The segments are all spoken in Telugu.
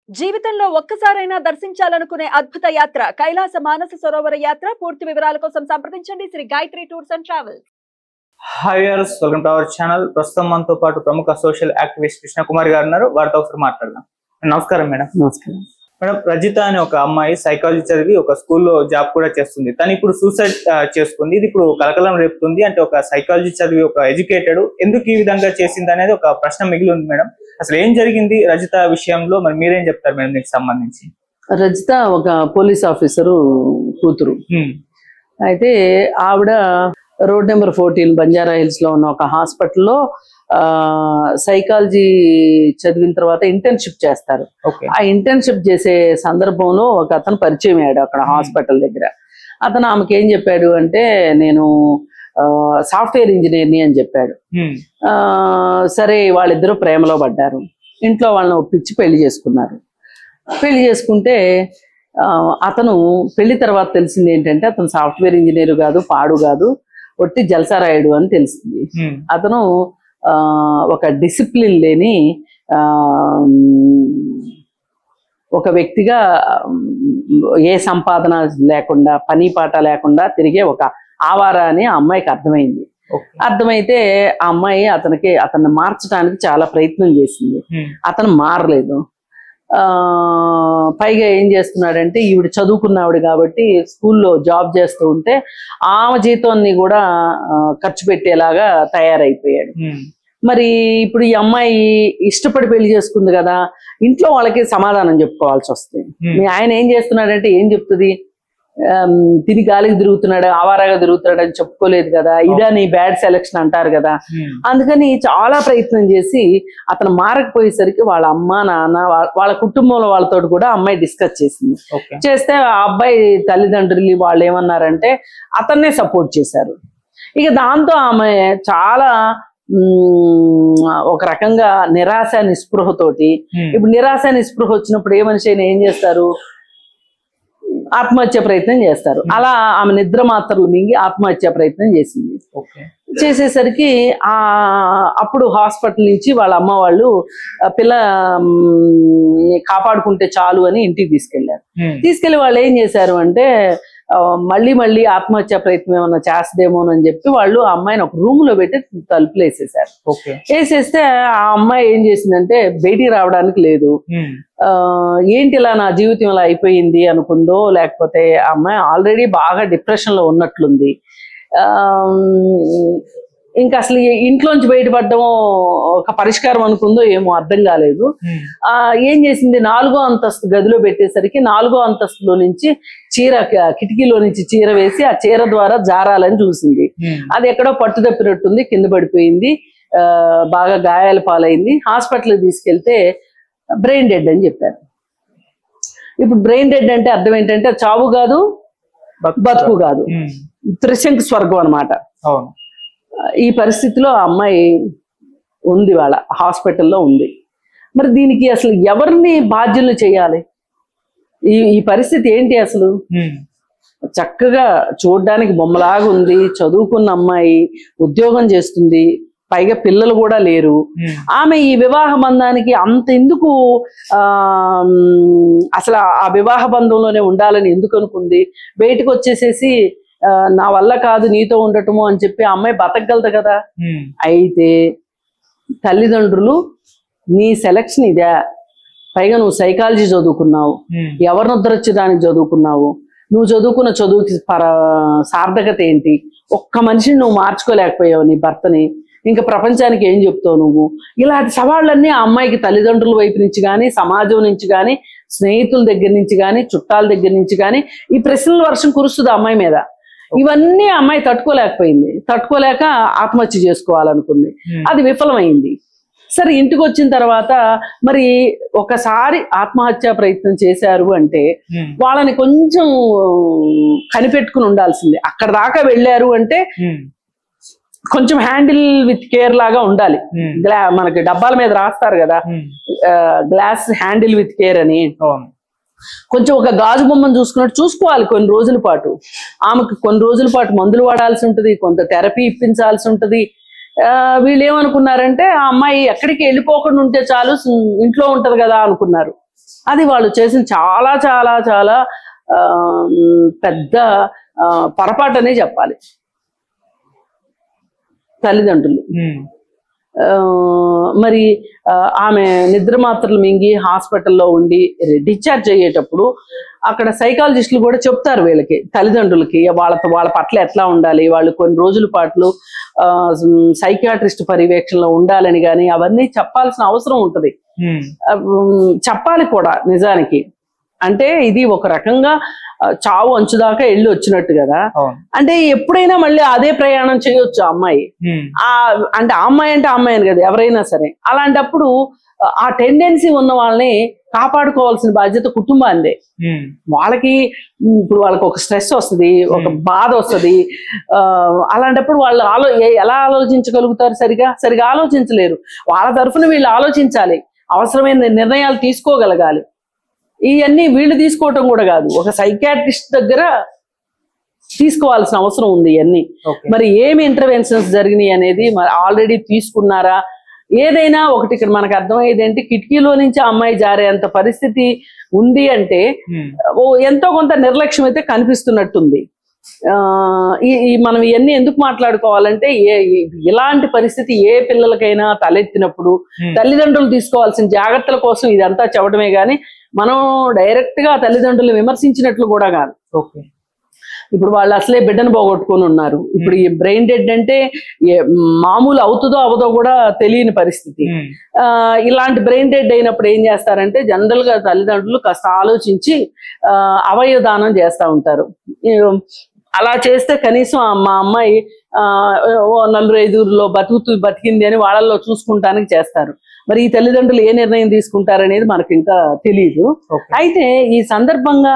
జీవితంలో ఒక్కసారైనా దర్శించాలనుకునే అద్భుత యాత్ర కైలాస మానస సరోవర యాత్ర. పూర్తి వివరాల కోసం సంప్రదించండి Shri Gayatri tours and travels. Hi viewers, welcome to our channel. ప్రస్తుతం మనతో పాటు ప్రముఖ సోషల్ యాక్టివిస్ట్ కృష్ణ కుమార్ గారు ఉన్నారు. వారితో ఒకసారి మాట్లాడదాం. నమస్కారం మేడం. నమస్కారం మేడం, రజిత అనే ఒక అమ్మాయి సైకాలజీ చదివి ఒక స్కూల్లో జాబ్ కూడా చేస్తుంది. తను ఇప్పుడు సూసైడ్ చేసుకుంది. ఇది ఇప్పుడు కలకలం రేపుతుంది. అంటే ఒక సైకాలజీ చదివి ఒక ఎడ్యుకేటెడ్ ఎందుకు ఈ విధంగా చేసింది అనేది ఒక ప్రశ్న మిగిలి ఉంది మేడం. అసలు ఏం జరిగింది రజిత విషయంలో, మరి మీరేం చెప్తారు మేడం దీనికి సంబంధించి? రజిత ఒక పోలీస్ ఆఫీసరు కూతురు. అయితే ఆవిడ రోడ్ నెంబర్ 14 బంజారా హిల్స్ లో ఉన్న ఒక హాస్పిటల్లో సైకాలజీ చదివిన తర్వాత ఇంటర్న్షిప్ చేస్తారు. ఆ ఇంటర్న్షిప్ చేసే సందర్భంలో ఒక అతను పరిచయం అయ్యాడు అక్కడ హాస్పిటల్ దగ్గర. అతను ఆమెకి ఏం చెప్పాడు అంటే, నేను సాఫ్ట్వేర్ ఇంజనీర్ని అని చెప్పాడు. సరే, వాళ్ళిద్దరూ ప్రేమలో పడ్డారు. ఇంట్లో వాళ్ళని ఒప్పించి పెళ్లి చేసుకున్నారు. పెళ్లి చేసుకుంటే అతను పెళ్లి తర్వాత తెలిసింది ఏంటంటే, అతను సాఫ్ట్వేర్ ఇంజనీర్ కాదు, పాడు కాదు, ఒట్టి జల్సారాయుడు అని తెలిసింది. అతను ఒక డిసిప్లిన్ లేని ఒక వ్యక్తిగా, ఏ సంపాదన లేకుండా, పని పాట లేకుండా తిరిగే ఒక ఆవారా అని ఆ అమ్మాయికి అర్థమైంది. అర్థమైతే ఆ అమ్మాయి అతన్ని మార్చడానికి చాలా ప్రయత్నం చేసింది. అతను మారలేదు. పైగా ఏం చేస్తున్నాడంటే, ఈవిడ చదువుకున్నావిడ కాబట్టి స్కూల్లో జాబ్ చేస్తూ ఉంటే ఆమె జీతాన్ని కూడా ఖర్చు పెట్టేలాగా తయారైపోయాడు. మరి ఇప్పుడు ఈ అమ్మాయి ఇష్టపడి పెళ్లి చేసుకుంది కదా, ఇంట్లో వాళ్ళకి సమాధానం చెప్పుకోవాల్సి వస్తుంది. మీ ఆయన ఏం చేస్తున్నాడంటే ఏం చెప్తుంది? తిని గాలికి తిరుగుతున్నాడు, ఆవారాగా తిరుగుతున్నాడు అని చెప్పుకోలేదు కదా, ఇదా నీ బ్యాడ్ సెలక్షన్ అంటారు కదా. అందుకని చాలా ప్రయత్నం చేసి అతను మారకపోయేసరికి వాళ్ళ అమ్మ నాన్న వాళ్ళ కుటుంబంలో వాళ్ళతో కూడా అమ్మాయి డిస్కస్ చేసింది. చేస్తే ఆ అబ్బాయి తల్లిదండ్రులు వాళ్ళు ఏమన్నారంటే అతన్నే సపోర్ట్ చేశారు. ఇక దాంతో ఆమె చాలా ఒక రకంగా నిరాశ నిస్పృహతోటి, ఇప్పుడు నిరాశ నిస్పృహ వచ్చినప్పుడు ఏ మనిషి అయినా ఏం చేస్తారు? ఆత్మహత్య ప్రయత్నం చేస్తారు. అలా ఆమె నిద్ర మాత్రలు మింగి ఆత్మహత్య ప్రయత్నం చేసింది. చేసేసరికి అప్పుడు హాస్పిటల్ నుంచి వాళ్ళ అమ్మ వాళ్ళు పిల్ల కాపాడుకుంటే చాలు అని ఇంటికి తీసుకెళ్లారు. తీసుకెళ్లి వాళ్ళు ఏం చేశారు అంటే, మళ్ళీ ఆత్మహత్య ప్రయత్నం ఏమన్నా చేస్తదేమోనని చెప్పి వాళ్ళు ఆ అమ్మాయిని ఒక రూమ్ లో పెట్టి తలుపులు వేసేసారు. వేసేస్తే ఆ అమ్మాయి ఏం చేసిందంటే బయటికి రావడానికి లేదు. ఏంటి ఇలా నా జీవితం ఇలా అయిపోయింది అనుకుందో, లేకపోతే ఆ అమ్మాయి ఆల్రెడీ బాగా డిప్రెషన్ లో ఉన్నట్లుంది. ఇంకా అసలు ఇంట్లోంచి బయటపడడం ఒక పరిష్కారం అనుకుందో ఏమో అర్థం కాలేదు. ఏం చేసింది, 4వ అంతస్తు గదిలో పెట్టేసరికి 4వ అంతస్తులో నుంచి కిటికీలో నుంచి చీర వేసి ఆ చీర ద్వారా జారాలని చూసింది. అది ఎక్కడో పట్టు తప్పినట్టుంది, కింద పడిపోయింది, బాగా గాయాల పాలైంది. హాస్పిటల్కి తీసుకెళ్తే బ్రెయిన్ డెడ్ అని చెప్పారు. ఇప్పుడు బ్రెయిన్ డెడ్ అంటే అర్థం ఏంటంటే చావు కాదు, బతుకు కాదు, త్రిశంకు స్వర్గం అన్నమాట. ఈ పరిస్థితిలో ఆ అమ్మాయి ఉంది, వాళ్ళ హాస్పిటల్లో ఉంది. మరి దీనికి అసలు ఎవరిని బాధ్యులు చేయాలి? ఈ పరిస్థితి ఏంటి అసలు? చక్కగా చూడడానికి బొమ్మలాగా ఉంది, చదువుకున్న అమ్మాయి, ఉద్యోగం చేస్తుంది, పైగా పిల్లలు కూడా లేరు. ఆమె ఈ వివాహ బంధానికి అంత ఎందుకు, అసలు ఆ వివాహ బంధంలోనే ఉండాలని ఎందుకు అనుకుంది? బయటకు వచ్చేసేసి నా వల్ల కాదు నీతో ఉండటము అని చెప్పి ఆ అమ్మాయి బతకగలదు కదా. అయితే తల్లిదండ్రులు, నీ సెలక్షన్ ఇదే, పైగా నువ్వు సైకాలజీ చదువుకున్నావు, ఎవరిని ఉద్ధరించడానికి చదువుకున్నావు, నువ్వు చదువుకున్న చదువుకి సార్థకత ఏంటి? ఒక్క మనిషిని నువ్వు మార్చుకోలేకపోయావు, నీ భర్తని, ఇంకా ప్రపంచానికి ఏం చెప్తావు నువ్వు? ఇలాంటి సవాళ్ళన్నీ ఆ అమ్మాయికి తల్లిదండ్రుల వైపు నుంచి కానీ, సమాజం నుంచి కానీ, స్నేహితుల దగ్గర నుంచి కానీ, చుట్టాల దగ్గర నుంచి కానీ ఈ ప్రశ్నల వర్షం కురుస్తుంది అమ్మాయి మీద. ఇవన్నీ అమ్మాయి తట్టుకోలేకపోయింది. తట్టుకోలేక ఆత్మహత్య చేసుకోవాలనుకుంది. అది విఫలమైంది. సరే, ఇంటికి వచ్చిన తర్వాత మరి ఒకసారి ఆత్మహత్య ప్రయత్నం చేశారు అంటే వాళ్ళని కొంచెం కనిపెట్టుకుని ఉండాల్సిందే. అక్కడ దాకా వెళ్ళారు అంటే కొంచెం హ్యాండిల్ విత్ కేర్ లాగా ఉండాలి. మనకి డబ్బాల మీద రాస్తారు కదా, గ్లాస్ హ్యాండిల్ విత్ కేర్ అని. కొంచెం ఒక గాజు బొమ్మను చూసుకున్నట్టు చూసుకోవాలి కొన్ని రోజుల పాటు. ఆమెకు కొన్ని రోజుల పాటు మందులు వాడాల్సి ఉంటుంది, కొంత థెరపీ ఇప్పించాల్సి ఉంటుంది. వీళ్ళు ఏమనుకున్నారంటే ఆ అమ్మాయి ఎక్కడికి వెళ్ళిపోకుండా ఉంటే చాలు, ఇంట్లో ఉంటది కదా అనుకున్నారు. అది వాళ్ళు చేసిన చాలా చాలా చాలా పెద్ద పొరపాటనే చెప్పాలి తల్లిదండ్రులు. మరి ఆమె నిద్ర మాత్రలు మింగి హాస్పిటల్లో ఉండి డిశ్చార్జ్ అయ్యేటప్పుడు అక్కడ సైకాలజిస్టులు కూడా చెప్తారు వీళ్ళకి, తల్లిదండ్రులకి వాళ్ళ పట్ల ఎట్లా ఉండాలి, వాళ్ళు కొన్ని రోజుల పాటు సైకియాట్రిస్ట్ పర్యవేక్షణలో ఉండాలని కానీ అవన్నీ చెప్పాల్సిన అవసరం ఉంటుంది. చెప్పాలి కూడా నిజానికి. అంటే ఇది ఒక రకంగా చావు అంచుదాకా వెళ్ళి వచ్చినట్టు కదా. అంటే ఎప్పుడైనా మళ్ళీ అదే ప్రయాణం చేయొచ్చు అమ్మాయి. అంటే అమ్మాయి అంటే అమ్మాయి అని కదా, ఎవరైనా సరే. అలాంటప్పుడు ఆ టెండెన్సీ ఉన్న వాళ్ళని కాపాడుకోవాల్సిన బాధ్యత కుటుంబాందే. వాళ్ళకి ఇప్పుడు వాళ్ళకి ఒక స్ట్రెస్ వస్తుంది, ఒక బాధ వస్తుంది. అలాంటప్పుడు వాళ్ళు ఎలా ఆలోచించగలుగుతారు? సరిగా ఆలోచించలేరు. వాళ్ళ తరఫున వీళ్ళు ఆలోచించాలి, అవసరమైన నిర్ణయాలు తీసుకోగలగాలి. ఇవన్నీ వీళ్ళు తీసుకోవటం కూడా కాదు, ఒక సైకాట్రిస్ట్ దగ్గర తీసుకోవాల్సిన అవసరం ఉంది ఇవన్నీ. మరి ఏమి ఇంటర్వెన్షన్స్ జరిగినాయి అనేది మరి ఆల్రెడీ తీసుకున్నారా? ఏదైనా ఒకటి ఇక్కడ మనకు అర్థమయ్యేది ఏంటి, కిటికీలో నుంచి అమ్మాయి జారేంత పరిస్థితి ఉంది అంటే ఎంతో కొంత నిర్లక్ష్యం అయితే కనిపిస్తున్నట్టుంది. మనం ఇవన్నీ ఎందుకు మాట్లాడుకోవాలంటే ఇలాంటి పరిస్థితి ఏ పిల్లలకైనా తలెత్తినప్పుడు తల్లిదండ్రులు తీసుకోవాల్సిన జాగ్రత్తల కోసం ఇదంతా చెప్పడమే గాని మనం డైరెక్ట్ గా తల్లిదండ్రులు విమర్శించినట్లు కూడా కాదు. ఇప్పుడు వాళ్ళు అసలే బిడ్డను పోగొట్టుకొని ఉన్నారు. ఇప్పుడు ఈ బ్రెయిన్ డెడ్ అంటే మామూలు అవుతుందో అవదో కూడా తెలియని పరిస్థితి. ఇలాంటి బ్రెయిన్ డెడ్ అయినప్పుడు ఏం చేస్తారంటే జనరల్ గా తల్లిదండ్రులు కాస్త ఆలోచించి అవయవ దానం చేస్తూ ఉంటారు. అలా చేస్తే కనీసం మా అమ్మాయి 4-5 బతికింది అని వాళ్ళల్లో చూసుకుంటానికి చేస్తారు. మరి ఈ తల్లిదండ్రులు ఏ నిర్ణయం తీసుకుంటారనేది మనకి ఇంకా తెలియదు. అయితే ఈ సందర్భంగా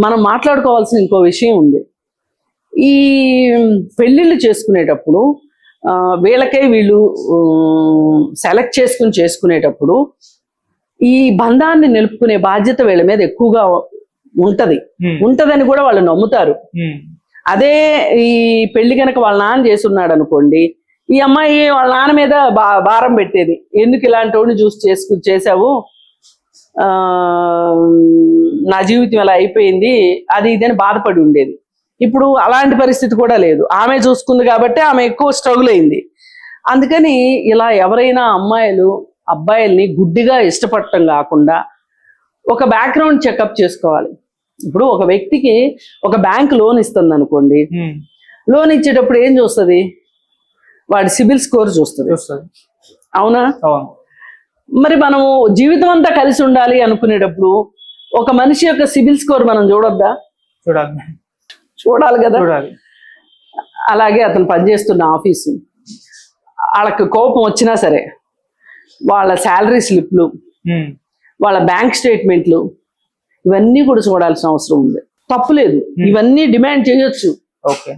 మనం మాట్లాడుకోవాల్సిన ఇంకో విషయం ఉంది. ఈ పెళ్లిళ్ళు చేసుకునేటప్పుడు వీళ్ళు సెలెక్ట్ చేసుకునేటప్పుడు ఈ బంధాన్ని నిలుపుకునే బాధ్యత వీళ్ళ మీద ఎక్కువగా ఉంటదని కూడా వాళ్ళు నమ్ముతారు. అదే ఈ పెళ్లి కనుక వాళ్ళ నాన్న చేసున్నాడు అనుకోండి, ఈ అమ్మాయి వాళ్ళ నాన్న మీద భారం పెట్టేది, ఎందుకు ఇలాంటి వాడిని చేసావు, నా జీవితం ఇలా అయిపోయింది అది ఇదని బాధపడి ఉండేది. ఇప్పుడు అలాంటి పరిస్థితి కూడా లేదు. ఆమె చూసుకుంది కాబట్టి ఆమె ఎక్కువ స్ట్రగుల్ అయింది. అందుకని ఇలా ఎవరైనా అమ్మాయిలు అబ్బాయిల్ని గుడ్డిగా ఇష్టపడటం కాకుండా ఒక బ్యాక్గ్రౌండ్ చెకప్ చేసుకోవాలి. ఇప్పుడు ఒక వ్యక్తికి ఒక బ్యాంక్ లోన్ ఇస్తుంది అనుకోండి, లోన్ ఇచ్చేటప్పుడు ఏం చూస్తుంది? వాడి సిబిల్ స్కోర్ చూస్తుంది, అవునా? మరి మనము జీవితం అంతా కలిసి ఉండాలి అనుకునేటప్పుడు ఒక మనిషి యొక్క సిబిల్ స్కోర్ మనం చూడొద్దా? చూడాలి కదా. అలాగే అతను పనిచేస్తున్న ఆఫీసు, వాళ్ళకి కోపం వచ్చినా సరే వాళ్ళ శాలరీ స్లిప్లు, వాళ్ళ బ్యాంక్ స్టేట్మెంట్లు ఇవన్నీ కూడా చూడాల్సిన అవసరం ఉంది. తప్పులేదు, ఇవన్నీ డిమాండ్ చేయొచ్చు.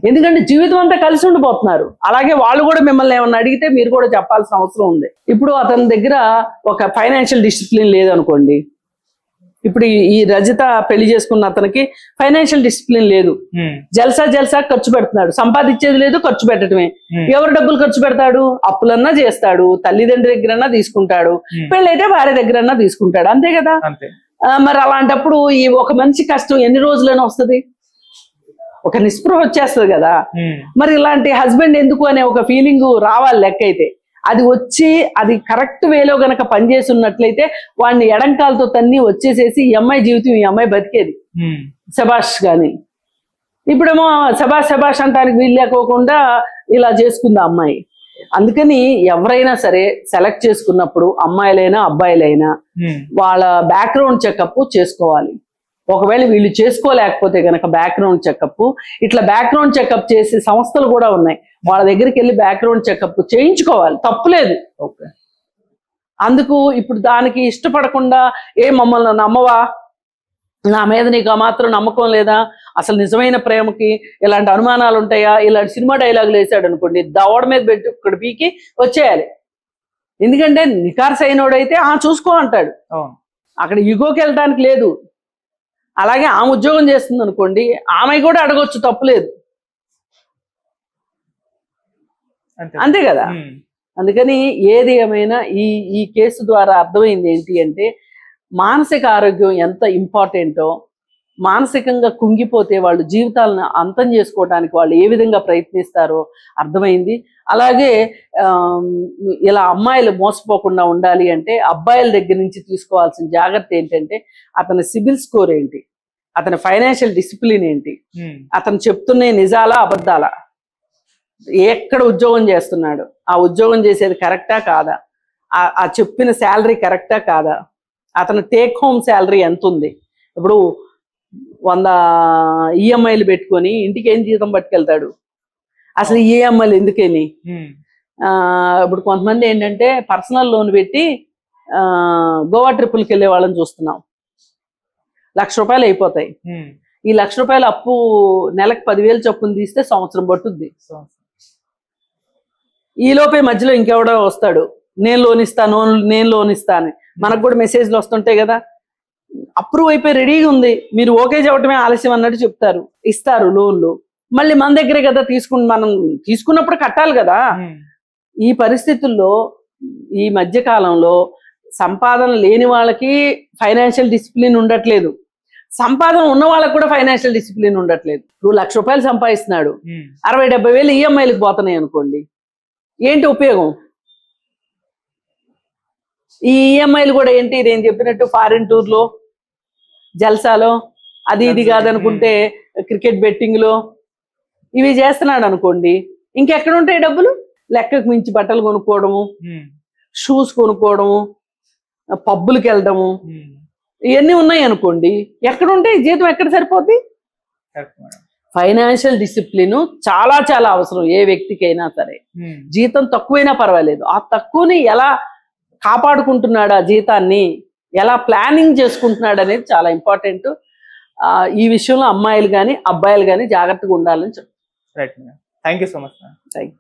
ఎందుకంటే జీవితం అంతా కలిసి ఉండిపోతున్నారు. అలాగే వాళ్ళు కూడా మిమ్మల్ని ఏమన్నా అడిగితే మీరు కూడా చెప్పాల్సిన అవసరం ఉంది. ఇప్పుడు అతని దగ్గర ఒక ఫైనాన్షియల్ డిసిప్లిన్ లేదనుకోండి, ఇప్పుడు ఈ రజిత పెళ్లి చేసుకున్న అతనికి ఫైనాన్షియల్ డిసిప్లిన్ లేదు, జల్సా ఖర్చు పెడుతున్నాడు, సంపాదించేది లేదు, ఖర్చు పెట్టడమే. ఎవరు డబ్బులు ఖర్చు పెడతాడు? అప్పులన్నా చేస్తాడు, తల్లిదండ్రి దగ్గరన్నా తీసుకుంటాడు, పెళ్ళైతే భార్య దగ్గరన్నా తీసుకుంటాడు, అంతే కదా. మరి అలాంటప్పుడు ఈ ఒక మనిషి కష్టం ఎన్ని రోజులైనా వస్తుంది? ఒక నిస్పృహ వచ్చేస్తుంది కదా. మరి ఇలాంటి హస్బెండ్ ఎందుకు అనే ఒక ఫీలింగ్ రావాలి లెక్క అయితే. అది వచ్చి అది కరెక్ట్ వేలో గనక పనిచేసి ఉన్నట్లయితే వాడిని ఎడంకాలతో తన్ని వచ్చేసేసి ఈ అమ్మాయి జీవితం ఈ అమ్మాయి బతికేది, శబాష్. కానీ ఇప్పుడేమో శబాష్ అంటానికి వీలు లేకోకుండా ఇలా చేసుకుంది అమ్మాయి. అందుకని ఎవరైనా సరే సెలెక్ట్ చేసుకున్నప్పుడు అమ్మాయిలైనా అబ్బాయిలైనా వాళ్ళ బ్యాక్గ్రౌండ్ చెకప్ చేసుకోవాలి. ఒకవేళ వీళ్ళు చేసుకోలేకపోతే గనక బ్యాక్గ్రౌండ్ చెకప్, ఇట్లా బ్యాక్గ్రౌండ్ చెకప్ చేసే సంస్థలు కూడా ఉన్నాయి, వాళ్ళ దగ్గరికి వెళ్ళి బ్యాక్గ్రౌండ్ చెకప్ చేయించుకోవాలి, తప్పులేదు. అందుకు ఇప్పుడు దానికి ఇష్టపడకుండా మమ్మల్ని నమ్మవా, నా మీద నీకు ఆ మాత్రం నమ్మకం లేదా, అసలు నిజమైన ప్రేమకి ఇలాంటి అనుమానాలు ఉంటాయా, ఇలాంటి సినిమా డైలాగులు వేసాడు అనుకోండి, దవడ మీద పెట్టి ఇక్కడ పీకి వచ్చేయాలి. ఎందుకంటే నికార్స్ అయినోడైతే చూసుకో అంటాడు, అక్కడ ఇగోకి వెళ్ళడానికి లేదు. అలాగే ఆమె ఉద్యోగం చేస్తుంది అనుకోండి, ఆమె కూడా అడగొచ్చు, తప్పులేదు, అంతే కదా. అందుకని ఏది ఏమైనా ఈ కేసు ద్వారా అర్థమైంది ఏంటి అంటే మానసిక ఆరోగ్యం ఎంత ఇంపార్టెంటో, మానసికంగా కుంగిపోతే వాళ్ళు జీవితాలను అంతం చేసుకోవడానికి వాళ్ళు ఏ విధంగా ప్రయత్నిస్తారో అర్థమైంది. అలాగే ఇలా అమ్మాయిలు మోసపోకుండా ఉండాలి అంటే అబ్బాయిల దగ్గర నుంచి తీసుకోవాల్సిన జాగ్రత్త ఏంటంటే అతని సిబిల్ స్కోర్ ఏంటి, అతని ఫైనాన్షియల్ డిసిప్లిన్ ఏంటి, అతను చెప్తున్న నిజాలా అబద్ధాలా, ఎక్కడ ఉద్యోగం చేస్తున్నాడు, ఆ ఉద్యోగం చేసేది కరెక్టా కాదా, ఆ చెప్పిన శాలరీ కరెక్టా కాదా, అతను టేక్ హోమ్ శాలరీ ఎంత ఉంది. ఇప్పుడు 100 ఈఎంఐలు పెట్టుకొని ఇంటికి ఏం జీతం పట్టుకెళ్తాడు, అసలు ఈఎంఐలు ఎందుకని. ఇప్పుడు కొంతమంది ఏంటంటే పర్సనల్ లోన్ పెట్టి గోవా ట్రిప్పులకి వెళ్ళే వాళ్ళని చూస్తున్నాం. ₹1,00,000 అయిపోతాయి. ఈ ₹1,00,000 అప్పు నెలకు 10,000 చొప్పున తీస్తే సంవత్సరం పట్టుద్ది. ఈ లోపే మధ్యలో ఇంకెవడో వస్తాడు, నేను లోన్ ఇస్తాను నేను లోన్ ఇస్తాను. మనకు కూడా మెసేజ్లు వస్తుంటాయి కదా, అప్రూవ్ అయిపోయి రెడీగా ఉంది, మీరు ఓకే చెప్పడమే ఆలస్యం అన్నట్టు చెప్తారు, ఇస్తారు లోన్లు. మళ్ళీ మన దగ్గరే కదా మనం తీసుకున్నప్పుడు కట్టాలి కదా. ఈ పరిస్థితుల్లో ఈ మధ్య కాలంలో సంపాదన లేని వాళ్ళకి ఫైనాన్షియల్ డిసిప్లిన్ ఉండట్లేదు, సంపాదన ఉన్న వాళ్ళకి కూడా ఫైనాన్షియల్ డిసిప్లిన్ ఉండట్లేదు. ఇప్పుడు ₹1,00,000 సంపాదిస్తున్నాడు, 60-70 ఈఎంఐలకు పోతున్నాయి అనుకోండి, ఏంటి ఉపయోగం? ఈ ఈఎంఐలు కూడా ఏంటి, నేను చెప్పినట్టు ఫారిన్ టూర్లో, జల్సాలో, అది ఇది కాదనుకుంటే క్రికెట్ బెట్టింగ్ లో ఇవి చేస్తున్నాడు అనుకోండి, ఇంకెక్కడ ఉంటాయి డబ్బులు? లెక్కకు మించి బట్టలు కొనుక్కోవడము, షూస్ కొనుక్కోవడము, పబ్బులకి వెళ్ళడము, ఇవన్నీ ఉన్నాయి అనుకోండి, ఎక్కడ ఉంటాయి? జీతం ఎక్కడ సరిపోద్ది? ఫైనాన్షియల్ డిసిప్లిన్ చాలా చాలా అవసరం ఏ వ్యక్తికైనా సరే. జీతం తక్కువైనా పర్వాలేదు, ఆ తక్కువని ఎలా కాపాడుకుంటున్నాడు, ఆ జీతాన్ని ఎలా ప్లానింగ్ చేసుకుంటున్నాడు అనేది చాలా ఇంపార్టెంట్. ఈ విషయంలో అమ్మాయిలు కానీ అబ్బాయిలు కానీ జాగ్రత్తగా ఉండాలని చెప్తాను. Right madam, thank you so much. Thank you.